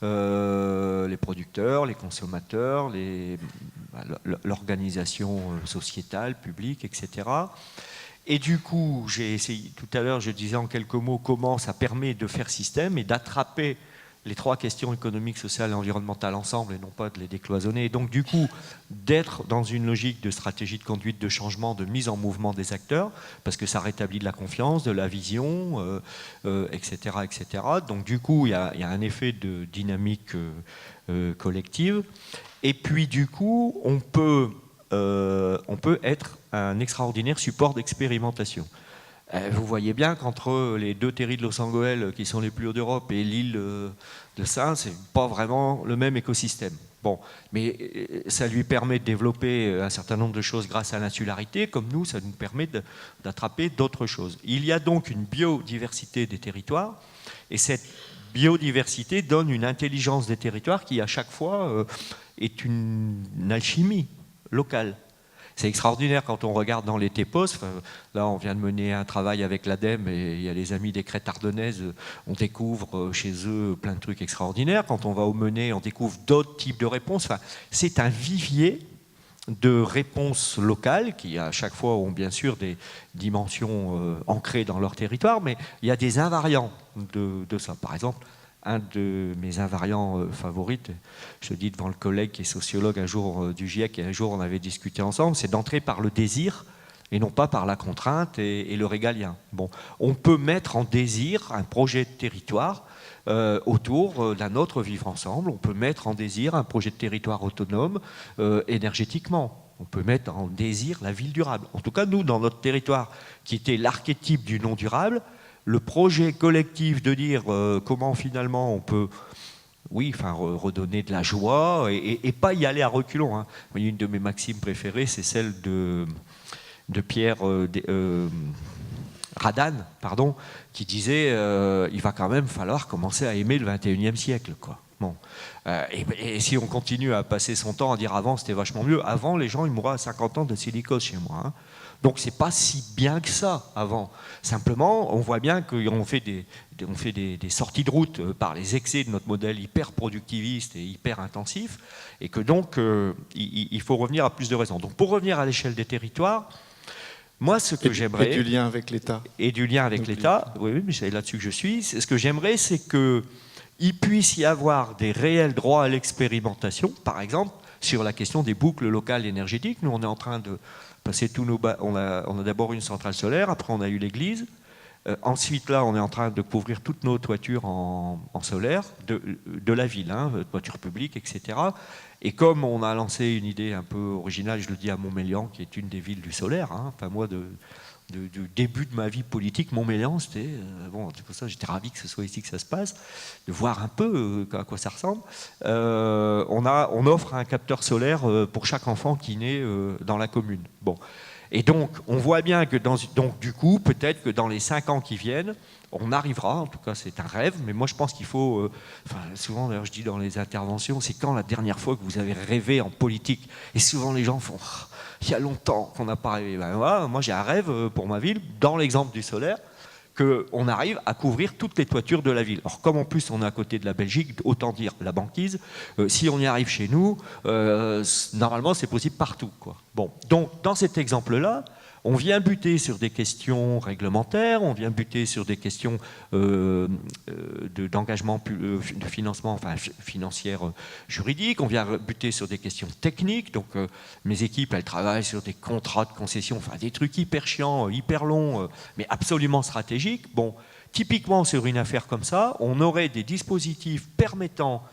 les producteurs, les consommateurs, l'organisation sociétale, publique, etc. Et du coup, j'ai essayé, tout à l'heure, je disais en quelques mots comment ça permet de faire système et d'attraper les 3 questions économiques, sociales et environnementales ensemble et non pas de les décloisonner. Et donc du coup, d'être dans une logique de stratégie de conduite, de changement, de mise en mouvement des acteurs, parce que ça rétablit de la confiance, de la vision, etc., etc. Donc du coup, il y a un effet de dynamique collective. Et puis du coup, on peut être un extraordinaire support d'expérimentation. Vous voyez bien qu'entre les 2 terris de Los Angeles, qui sont les plus hauts d'Europe, et l'île de Sein, c'est pas vraiment le même écosystème. Bon, mais ça lui permet de développer un certain nombre de choses grâce à l'insularité, comme nous, ça nous permet d'attraper d'autres choses. Il y a donc une biodiversité des territoires, et cette biodiversité donne une intelligence des territoires qui, à chaque fois, est une alchimie locale. C'est extraordinaire quand on regarde dans les TEPOS. Là, on vient de mener un travail avec l'ADEME et il y a les amis des crêtes ardennaises. On découvre chez eux plein de trucs extraordinaires. Quand on va au Menet, on découvre d'autres types de réponses. Enfin, c'est un vivier de réponses locales qui, à chaque fois, ont bien sûr des dimensions ancrées dans leur territoire, mais il y a des invariants de ça. Par exemple, un de mes invariants favorites, je le dis devant le collègue qui est sociologue un jour du GIEC, et un jour on avait discuté ensemble, c'est d'entrer par le désir et non pas par la contrainte et le régalien. Bon, on peut mettre en désir un projet de territoire autour d'un autre vivre ensemble, on peut mettre en désir un projet de territoire autonome énergétiquement. On peut mettre en désir la ville durable. En tout cas, nous, dans notre territoire, qui était l'archétype du non durable, le projet collectif de dire comment finalement on peut, oui, enfin, redonner de la joie et pas y aller à reculons. Hein. Une de mes maximes préférées, c'est celle de Pierre Radane, pardon, qui disait il va quand même falloir commencer à aimer le 21e siècle, quoi. Bon. Et si on continue à passer son temps à dire avant c'était vachement mieux, avant les gens ils mouraient à 50 ans de silicose chez moi. Hein. Donc c'est pas si bien que ça avant. Simplement, on voit bien qu'on fait des sorties de route par les excès de notre modèle hyper productiviste et hyper intensif, et que donc il faut revenir à plus de raisons. Donc pour revenir à l'échelle des territoires, moi ce que j'aimerais... Et du lien avec l'État. Et du lien avec l'État, oui, mais c'est là-dessus que je suis. Ce que j'aimerais, c'est qu'il puisse y avoir des réels droits à l'expérimentation, par exemple, sur la question des boucles locales énergétiques. Nous, on est en train de passer tous nos... On a d'abord une centrale solaire, après on a eu l'église. Ensuite, là, on est en train de couvrir toutes nos toitures en solaire de la ville, hein, toitures publiques, etc. Et comme on a lancé une idée un peu originale, je le dis à Montmélian, qui est une des villes du solaire, hein, enfin moi, du début de ma vie politique, Montmélian, c'était... bon, c'est pour ça que j'étais ravi que ce soit ici que ça se passe, de voir un peu à quoi ça ressemble. On offre un capteur solaire pour chaque enfant qui naît dans la commune. Bon. Et donc, on voit bien que donc, du coup, peut-être que dans les 5 ans qui viennent, on arrivera, en tout cas c'est un rêve, mais moi je pense qu'il faut, souvent d'ailleurs je dis dans les interventions, c'est quand la dernière fois que vous avez rêvé en politique? Et souvent les gens font, il y a longtemps qu'on n'a pas rêvé. Ben, voilà, moi j'ai un rêve pour ma ville, dans l'exemple du solaire, qu'on arrive à couvrir toutes les toitures de la ville. Alors comme en plus on est à côté de la Belgique, autant dire la banquise, si on y arrive chez nous, normalement c'est possible partout, quoi. Bon, donc dans cet exemple-là, on vient buter sur des questions réglementaires, on vient buter sur des questions d'engagement de financement, enfin financière juridique, on vient buter sur des questions techniques. Donc mes équipes, elles travaillent sur des contrats de concession, enfin des trucs hyper chiants, hyper longs, mais absolument stratégiques. Bon, typiquement sur une affaire comme ça, on aurait des dispositifs permettant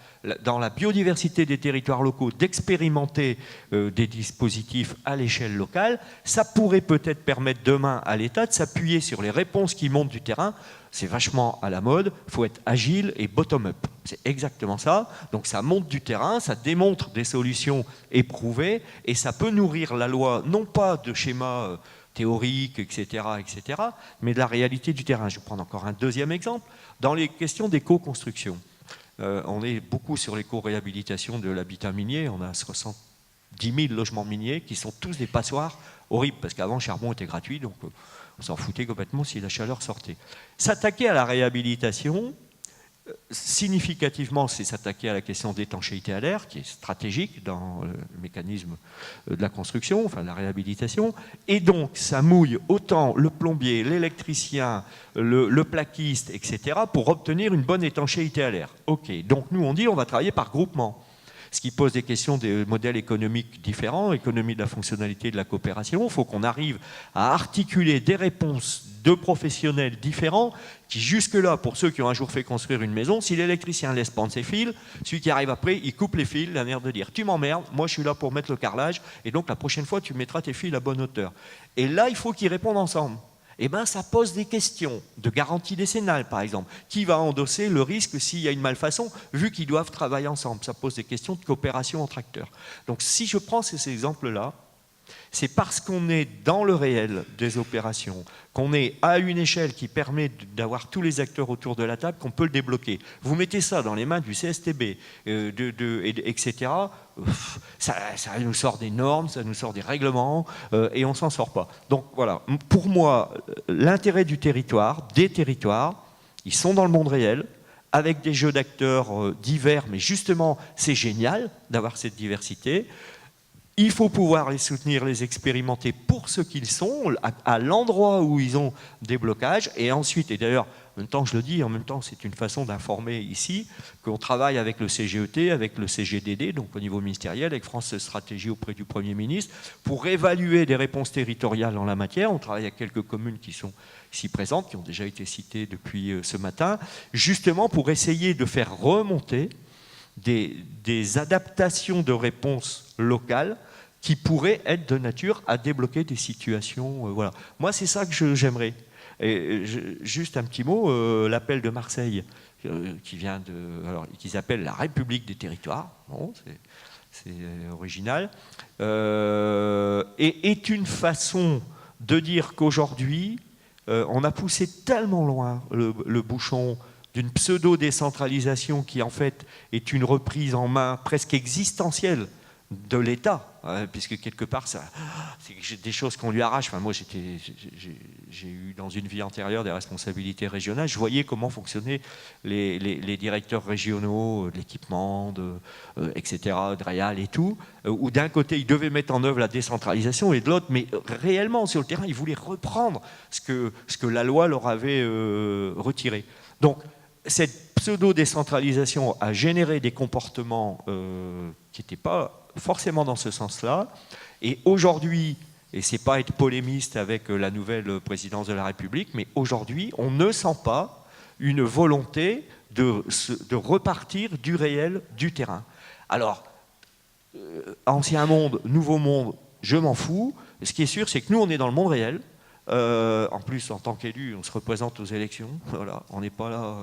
dans la biodiversité des territoires locaux, d'expérimenter des dispositifs à l'échelle locale. Ça pourrait peut-être permettre demain à l'État de s'appuyer sur les réponses qui montent du terrain. C'est vachement à la mode, il faut être agile et bottom-up. C'est exactement ça. Donc ça monte du terrain, ça démontre des solutions éprouvées, et ça peut nourrir la loi, non pas de schémas théoriques, etc., mais de la réalité du terrain. Je vais prendre encore un deuxième exemple. Dans les questions d'éco-construction, on est beaucoup sur l'éco-réhabilitation de l'habitat minier. On a 70 000 logements miniers qui sont tous des passoires horribles, parce qu'avant, le charbon était gratuit, donc on s'en foutait complètement si la chaleur sortait. S'attaquer à la réhabilitation, significativement, c'est s'attaquer à la question d'étanchéité à l'air, qui est stratégique dans le mécanisme de la construction, enfin de la réhabilitation, et donc ça mouille autant le plombier, l'électricien, le plaquiste, etc., pour obtenir une bonne étanchéité à l'air. Ok, donc nous on dit on va travailler par groupement, ce qui pose des questions des modèles économiques différents, économie de la fonctionnalité, de la coopération. Il faut qu'on arrive à articuler des réponses de professionnels différents qui jusque-là, pour ceux qui ont un jour fait construire une maison, si l'électricien laisse pendre ses fils, celui qui arrive après, il coupe les fils, la manière de dire « tu m'emmerdes, moi je suis là pour mettre le carrelage, et donc la prochaine fois tu mettras tes fils à bonne hauteur ». Et là, il faut qu'ils répondent ensemble. eh ben, ça pose des questions de garantie décennale, par exemple. Qui va endosser le risque s'il y a une malfaçon, vu qu'ils doivent travailler ensemble? Ça pose des questions de coopération entre acteurs. Donc si je prends ces exemples-là, c'est parce qu'on est dans le réel des opérations, qu'on est à une échelle qui permet d'avoir tous les acteurs autour de la table, qu'on peut le débloquer. Vous mettez ça dans les mains du CSTB, etc., ça nous sort des normes, ça nous sort des règlements, et on ne s'en sort pas. Donc voilà, pour moi, l'intérêt du territoire, des territoires, ils sont dans le monde réel, avec des jeux d'acteurs divers, mais justement, c'est génial d'avoir cette diversité. Il faut pouvoir les soutenir, les expérimenter pour ce qu'ils sont, à l'endroit où ils ont des blocages. Et ensuite, et d'ailleurs, en même temps je le dis, en même temps c'est une façon d'informer ici, qu'on travaille avec le CGET, avec le CGDD, donc au niveau ministériel, avec France Stratégie auprès du Premier ministre, pour évaluer des réponses territoriales en la matière. On travaille avec quelques communes qui sont ici présentes, qui ont déjà été citées depuis ce matin, justement pour essayer de faire remonter des adaptations de réponses locales qui pourraient être de nature à débloquer des situations. Voilà. Moi, c'est ça que j'aimerais. Et juste un petit mot, l'appel de Marseille, qu'ils appellent la République des territoires, bon, c'est original, et est une façon de dire qu'aujourd'hui, on a poussé tellement loin le bouchon d'une pseudo-décentralisation qui en fait est une reprise en main presque existentielle de l'État, puisque quelque part, c'est des choses qu'on lui arrache. Enfin, moi, j'ai eu dans une vie antérieure des responsabilités régionales, je voyais comment fonctionnaient les directeurs régionaux de l'équipement, etc., de Réal et tout, où d'un côté, ils devaient mettre en œuvre la décentralisation, et de l'autre, mais réellement, sur le terrain, ils voulaient reprendre ce que la loi leur avait retiré. Donc, cette pseudo-décentralisation a généré des comportements qui n'étaient pas forcément dans ce sens-là. Et aujourd'hui, et ce n'est pas être polémiste avec la nouvelle présidence de la République, mais aujourd'hui, on ne sent pas une volonté de repartir du réel, du terrain. Alors, ancien monde, nouveau monde, je m'en fous. Ce qui est sûr, c'est que nous, on est dans le monde réel. En plus, en tant qu'élu, on se représente aux élections. Voilà, on n'est pas là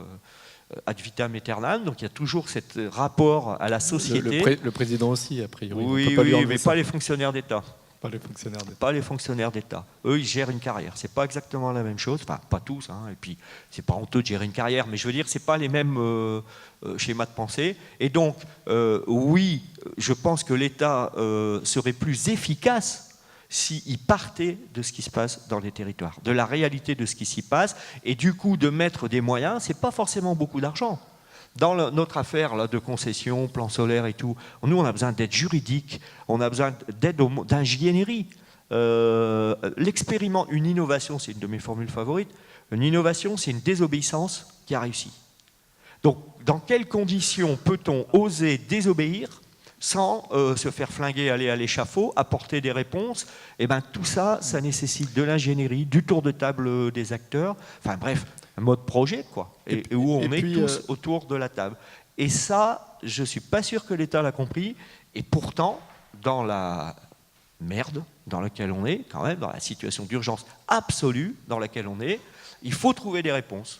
ad vitam aeternam. Donc il y a toujours ce rapport à la société. Le président aussi, a priori. Oui, mais pas les fonctionnaires d'État. Pas les fonctionnaires d'État. Pas les fonctionnaires d'État. Eux, ils gèrent une carrière. C'est pas exactement la même chose. Enfin, pas tous. Hein. Et puis, c'est pas honteux de gérer une carrière. Mais je veux dire, c'est pas les mêmes schémas de pensée. Et donc, oui, je pense que l'État serait plus efficace s'il partait de ce qui se passe dans les territoires, de la réalité de ce qui s'y passe, et du coup de mettre des moyens, c'est pas forcément beaucoup d'argent. Dans notre affaire là, de concession, plan solaire et tout, nous on a besoin d'aide juridique, on a besoin d'aide d'ingénierie. Une innovation, c'est une de mes formules favorites, une innovation c'est une désobéissance qui a réussi. Donc dans quelles conditions peut-on oser désobéir sans se faire flinguer, aller à l'échafaud, apporter des réponses? Et bien tout ça, ça nécessite de l'ingénierie, du tour de table des acteurs, enfin bref, un mode projet, quoi, et où on est tous autour de la table. Et ça, je ne suis pas sûr que l'État l'a compris, et pourtant, dans la merde dans laquelle on est, quand même, dans la situation d'urgence absolue dans laquelle on est, il faut trouver des réponses.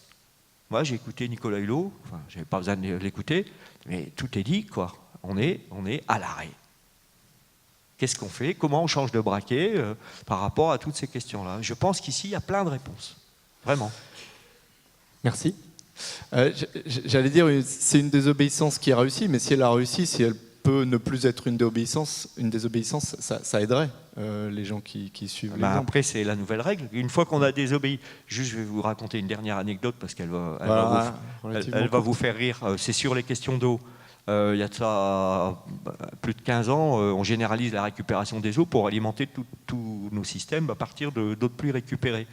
Moi, j'ai écouté Nicolas Hulot, enfin, je n'avais pas besoin de l'écouter, mais tout est dit, quoi. On est à l'arrêt. Qu'est-ce qu'on fait? Comment on change de braquet par rapport à toutes ces questions-là? Je pense qu'ici, il y a plein de réponses. Vraiment. Merci. J'allais dire, c'est une désobéissance qui a réussi, mais si elle a réussi, si elle peut ne plus être une désobéissance, ça aiderait les gens qui suivent l'exemple. Après, c'est la nouvelle règle. Une fois qu'on a désobéi, juste je vais vous raconter une dernière anecdote parce qu'elle va vous faire rire. C'est sur les questions d'eau. Il y a de ça plus de 15 ans, on généralise la récupération des eaux pour alimenter tous nos systèmes à partir d'eau de pluie récupérée.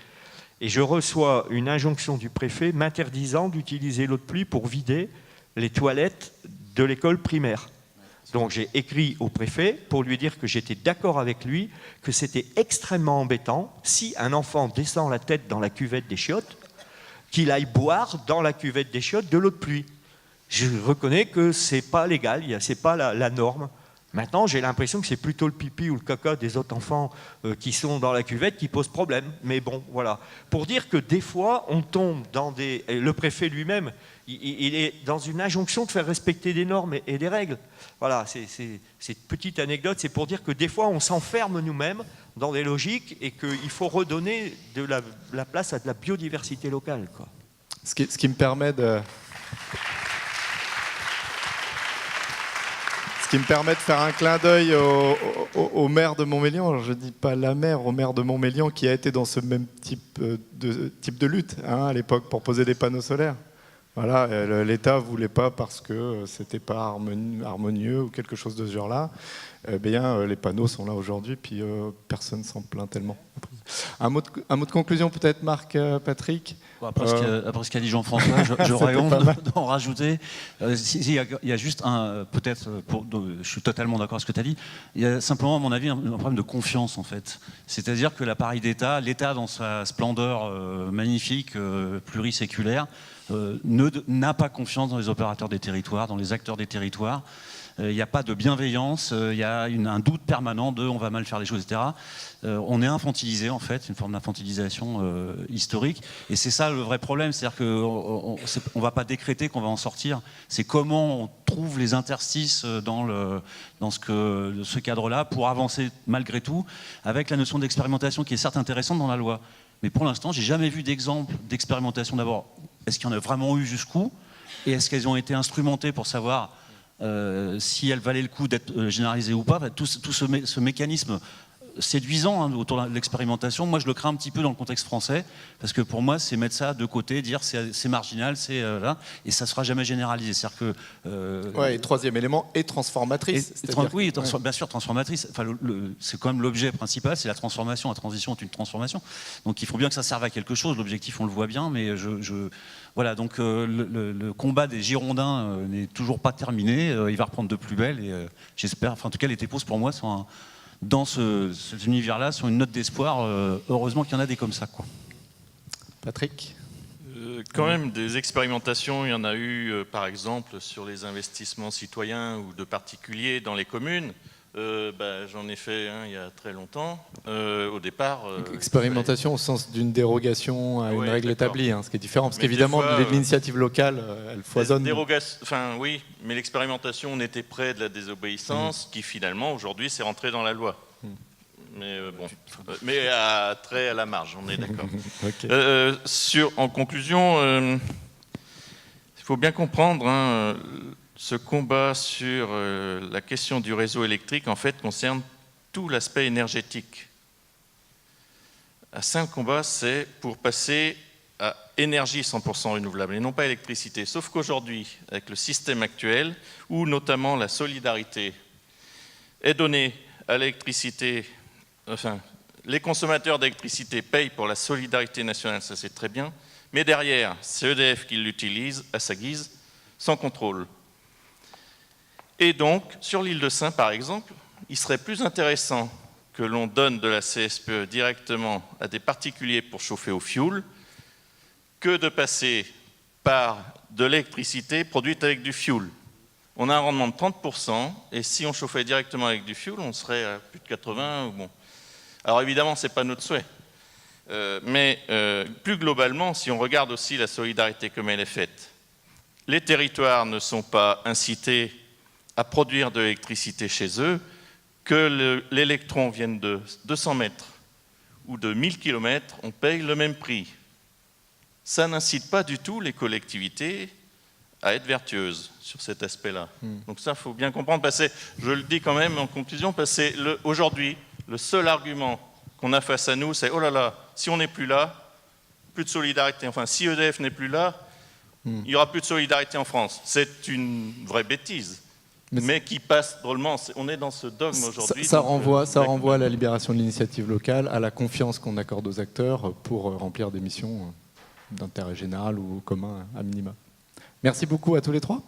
Et je reçois une injonction du préfet m'interdisant d'utiliser l'eau de pluie pour vider les toilettes de l'école primaire. Donc j'ai écrit au préfet pour lui dire que j'étais d'accord avec lui, que c'était extrêmement embêtant si un enfant descend la tête dans la cuvette des chiottes, qu'il aille boire dans la cuvette des chiottes de l'eau de pluie. Je reconnais que ce n'est pas légal, ce n'est pas la norme, Maintenant, j'ai l'impression que c'est plutôt le pipi ou le caca des autres enfants qui sont dans la cuvette qui pose problème. Mais bon, voilà. Pour dire que des fois, on tombe dans des... Et le préfet lui-même, il est dans une injonction de faire respecter des normes et des règles. Voilà, cette petite anecdote, c'est pour dire que des fois, on s'enferme nous-mêmes dans des logiques et qu'il faut redonner de la place à de la biodiversité locale, quoi. Ce qui me permet de... Ce qui me permet de faire un clin d'œil au maire de Montmélian. Alors je ne dis pas la maire, au maire de Montmélian qui a été dans ce même type de lutte à l'époque pour poser des panneaux solaires. Voilà, l'État ne voulait pas parce que c'était pas harmonieux ou quelque chose de ce genre-là. Eh bien, les panneaux sont là aujourd'hui, puis personne s'en plaint tellement. Un mot de conclusion peut-être, Marc, Patrick. Après ce qu'a dit Jean-François, j'aurais honte d'en rajouter. Il y a juste peut-être, je suis totalement d'accord avec ce que tu as dit, il y a simplement, à mon avis, un problème de confiance, en fait. C'est-à-dire que l'appareil d'État, l'État dans sa splendeur magnifique, pluriséculaire, n'a pas confiance dans les opérateurs des territoires, dans les acteurs des territoires. Il n'y a pas de bienveillance, il y a un doute permanent de on va mal faire les choses, etc. On est infantilisé, en fait, une forme d'infantilisation historique. Et c'est ça le vrai problème, c'est-à-dire qu'on ne va pas décréter qu'on va en sortir. C'est comment on trouve les interstices dans ce cadre-là pour avancer malgré tout, avec la notion d'expérimentation qui est certes intéressante dans la loi. Mais pour l'instant, j'ai jamais vu d'exemple d'expérimentation. D'abord, est-ce qu'il y en a vraiment eu jusqu'où? Et est-ce qu'elles ont été instrumentées pour savoir si elles valaient le coup d'être généralisées ou pas? Tout ce mécanisme séduisant autour de l'expérimentation, moi je le crains un petit peu dans le contexte français, parce que pour moi c'est mettre ça de côté, dire c'est marginal, c'est là, et ça ne sera jamais généralisé. C'est-à-dire que, et troisième élément, et transformatrice. Oui, bien sûr, transformatrice. Enfin, c'est quand même l'objet principal, c'est la transformation. La transition est une transformation. Donc il faut bien que ça serve à quelque chose. L'objectif, on le voit bien, mais voilà, donc le combat des Girondins n'est toujours pas terminé. Il va reprendre de plus belle, et j'espère, enfin en tout cas les TEPOS pour moi sont dans cet univers-là, sur une note d'espoir. Heureusement qu'il y en a des comme ça, quoi. Patrick? Quand même, des expérimentations, il y en a eu, par exemple, sur les investissements citoyens ou de particuliers dans les communes. J'en ai fait un il y a très longtemps. Au départ... expérimentation au sens d'une dérogation à une règle établie, ce qui est différent, parce qu'évidemment, l'initiative locale, elle foisonne. Enfin, oui, mais l'expérimentation, on était près de la désobéissance, qui finalement, aujourd'hui, s'est rentrée dans la loi. Mais bon, mais très à la marge, on est d'accord. Okay. En conclusion, il faut bien comprendre, ce combat sur la question du réseau électrique, en fait, concerne tout l'aspect énergétique. Un simple combat, c'est pour passer à énergie 100% renouvelable et non pas électricité. Sauf qu'aujourd'hui, avec le système actuel, où notamment la solidarité est donnée à l'électricité, enfin, les consommateurs d'électricité payent pour la solidarité nationale, ça c'est très bien, mais derrière, c'est EDF qui l'utilise à sa guise, sans contrôle. Et donc, sur l'île de Sein, par exemple, il serait plus intéressant que l'on donne de la CSPE directement à des particuliers pour chauffer au fioul que de passer par de l'électricité produite avec du fioul. On a un rendement de 30%, et si on chauffait directement avec du fioul, on serait à plus de 80%. Bon. Alors évidemment, ce n'est pas notre souhait. Mais plus globalement, si on regarde aussi la solidarité comme elle est faite, les territoires ne sont pas incités à produire de l'électricité chez eux, que l'électron vienne de 200 mètres ou de 1000 km, on paye le même prix. Ça n'incite pas du tout les collectivités à être vertueuses sur cet aspect-là. Donc ça, il faut bien comprendre, parce que je le dis quand même en conclusion, parce que aujourd'hui, le seul argument qu'on a face à nous, c'est « oh là là, si on n'est plus là, plus de solidarité. » Enfin, si EDF n'est plus là, il n'y aura plus de solidarité en France. C'est une vraie bêtise. Mais qui passe drôlement. On est dans ce dogme aujourd'hui. Ça renvoie à la libération de l'initiative locale, à la confiance qu'on accorde aux acteurs pour remplir des missions d'intérêt général ou commun à minima. Merci beaucoup à tous les trois.